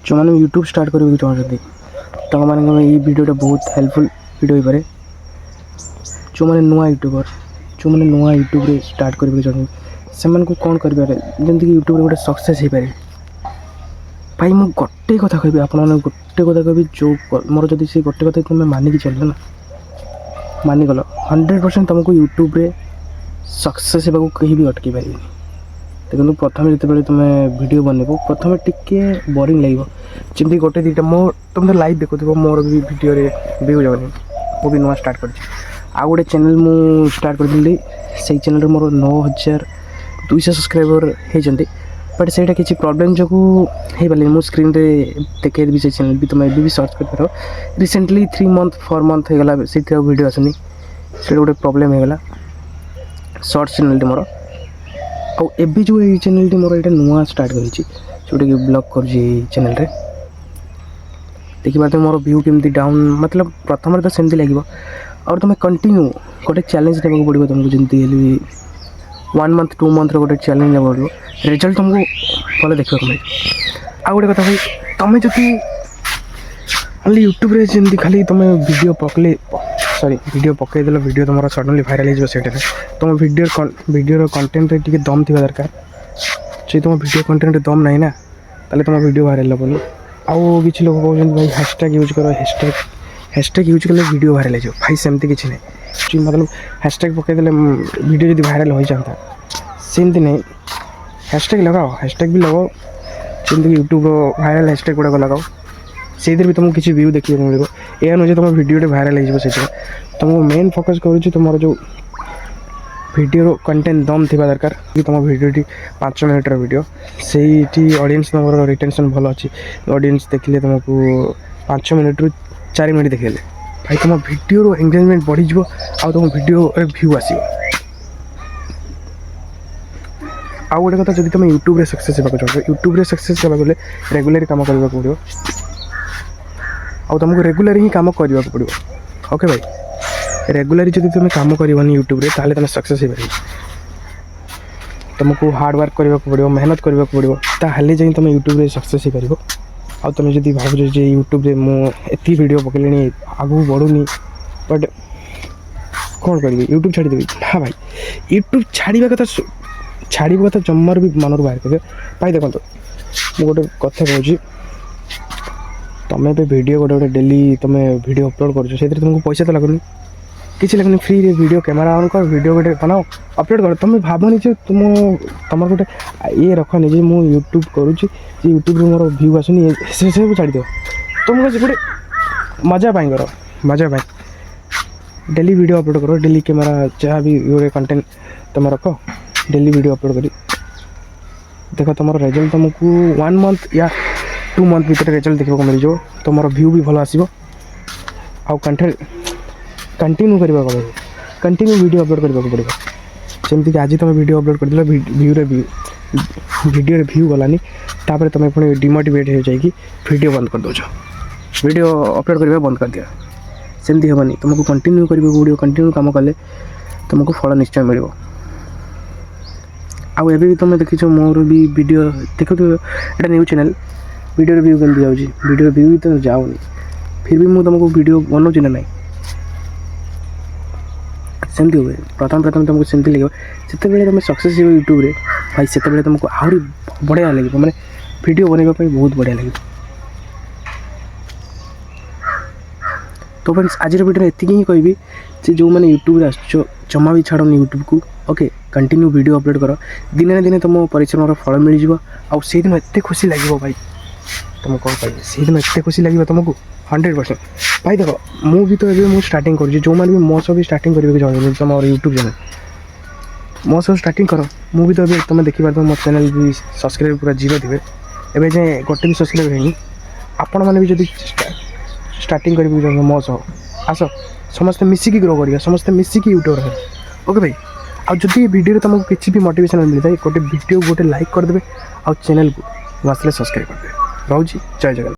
जो मैंने YouTube start करने चाहते तो मैंने ये वीडियोटा बहुत हेल्पफुल वीडियो हो पारे। जो मैंने नुआ यूट्यूबर जो मैंने नुआ यूट्यूब रे स्टार्ट करने चाहते से कौन करें जमीक यूट्यूब गोटे सक्सेस हो पाए। भाई मु गोटे कथा कहि आप गोटे कथा कहि जो मोर जदि से गोटे कथा तुम मानिक चल ना मानिगल 100% तुमको यूट्यूब रे सक्सेस होगा कहीं भी अटक पारे। देखो प्रथम जो तुम वीडियो बनइब प्रथम टिके बोरिंग लगे जमी गोटे दुटा मो तुम तो लाइव देखो मोर भी वीडियो व्यू जाऊनी मु भी नुआ स्टार्ट कर आ गोटे चैनल मु स्टार्ट करी से चैनल मोर 9200 सब्सक्राइबर होती बट से किसी प्रोब्लेम जो हो पारे मो स्क्रीन रे देखेबी से चैनल भी तुम भी सर्च कर पार। रिसेंटली 3 मंथ 4 मंथ होगा से वीडियो आसुनी से गोटे प्रोब्लेम होगा सर्च चैनल मोर आबी जो ये चैनल मोर ये नुआ स्टार्ट करी ब्लॉग कर चैनल रे देखिए मोर व्यू केमती डाउन मतलब प्रथम तो सेमती लगे और तुम कंटिन्यू गोटे चैलेंज नेबाक पड़ो तुमको जमी 1 मंथ 2 मंथ गोटे चैलेंज नेबाक पड़ो रिजल्ट तुमको भले देखा मिले। आ गोटे कथा भाई तुम जो खाली यूट्यूब रे जमी खाली तुम वीडियो पकले सॉरी वीडियो पकईदेल वीडियो तुम सडनली भाइराल हो तुम वीडियो कंटेंट टे दम थी दरकार जो तुम वीडियो कंटेंट दम ना ना ताले तुम वीडियो भाइराल हेनी। आउ किसी लोग कहते भाई हैशटैग यूज करो हैशटैग यूज कले वीडियो भाइराल हो भाई सेमती किसी नहीं मतलब हैशटैग पकईदेले वीडियो जब भाइराल हो जाता सेमती नहीं हैशटैग लगाओ हैशटैग भी लगाओ जमीक यूट्यूब भाइराल हैशटैग गुड़ाक लगाओ से भी तुमको किसी व्यू देखने को मिले। यह नुहे तुम वीडियो भाइराल हो तुमको मेन फोकस करुँच तुम जो वीडियो कंटेंट दम थी दरकार कि तुम वीडियो 5 मिनट वीडियो से ऑडियंस तुम रिटेंशन भल अच्छी ऑडियंस देखिले तुमको 5 मिनट रु 4 मिनट देखिले भाई तुम वीडियो एंगेजमेंट बढ़ीज आ तुम वीडियो व्यू आस। आ गोटे कथा जब तुम यूट्यूब रे सक्सेस होगा चाहो यूट्यूब रे सक्सेस होगा गले रेगुलर काम करने को पड़ो आ तुमको रेगुलर ही काम करने को पड़ो। ओके भाई रेगुलर जब तुम काम करनी यूट्यूब रे ताले तुम सक्सेस हो पारे तुमको हार्ड वर्क करने को पड़ो मेहनत करने को पड़ो ताहले जाई तुम यूट्यूब रे सक्सेस हो पार। आ तुम जब भाव यूट्यूब रे मुझे वीडियो पकड़े आगू बढ़ुनी बट कौन करी यूट्यूब छाड़देवी ना भाई यूट्यूब छाड़ कथा जमार भी मन बाहर कर भाई देखो मुझे गोटे कथा कहूँ तुम वीडियो गोटे गोटे डेली तुम वीडियो अपलोड कर तुमको पैसा तो लगुनि किसी लगुनि फ्री रे वीडियो कैमेरा ऑन कर वीडियो गोटे बनाओ अपलोड कर तुम भावनी जे तुम गोटे ये रखनी जे मुझे यूट्यूब करुँची यूट्यूब रे मोर व्यू आसुनी से सब छाड़ दियो तुमको गोटे मजा पाई कर मजा पाई डेली वीडियो अपलोड करो डेली कैमेरा जहाँ भी गोटे कंटेंट तुम रख डेली वीडियो अपलोड करी देख तुम रिजल्ट तुमको 1 मंथ या 2 मंथ भीतर रिजल्ट देखा मिल जाओ तुम व्यू भी भल आसो आउ कंटेंट कंटिन्यू करने को कंटिन्यू वीडियो अपलोड करने को पड़ो जमीक आज तुम वीडियो अपलोड कर वीडियो रे व्यू गलानी तापर तुम पुणी डिमोटिवेट हो जाएगी वीडियो बंद कर दो वीडियो अपलोड करने बंद कर दिया सेमती हेनी तुमको कंटिन्यू करने वीडियो कंटिन्यू काम कले तुमको फल निश्चय मिल। आउ एबे भी तुम देखी मोर भी वीडियो देखो तो ये न्यू चैनल वीडियो व्यू कमी जाऊँगी वीडियो व्यू भी तो जाऊनी फिर भी मुझे तुमको वीडियो बनाऊँ ना ना सेमती हुए प्रथम तुमको सेमती लगे से तुम सक्सेस हो यूट्यूब रे भाई से तुमको आहरी बढ़िया लगे मैंने वीडियो बनवाई बहुत बढ़िया लगे। तो फ्रेंड्स आज वीडियो एति ही कहि जो मैंने यूट्यूब आस जमा भी छाड़नी यूट्यूब को ओके कंटिन्यू वीडियो अपलोड कर दिने ना दिने तुम परिश्रम फल मिल जाव आई दिन एत खुशी लगे भाई तुम कौन कह से दिन एत खुशी लगे तुमको 100% भाई देख मुझे तो ये स्टार्टिंग कर जो मैंने भी मो सब भी स्टार्टिंग करने चाहूँ तुम यूट्यूब चैनल मो सब स्टार्टिंग कर मु भी तो तुम देखिए मो चैनल भी सब्सक्राइब पूरा 0 थे एवं जाए गोटे भी सब्सक्राइब है आपण मैंने भी जब स्टार्टिंग कर मो सह आस समस्ते मिसिकी ग्रो करिया समस्ते मिसिकी यूट्यूबर है ओके भाई। आ जदि वीडियो तुमको किसी भी मोटिवेशन मिलता है गोटे वीडियो गोटे लाइक करदे आ चैनल को आसले सब्सक्राइब करदे। रोजी जय जगन्नाथ।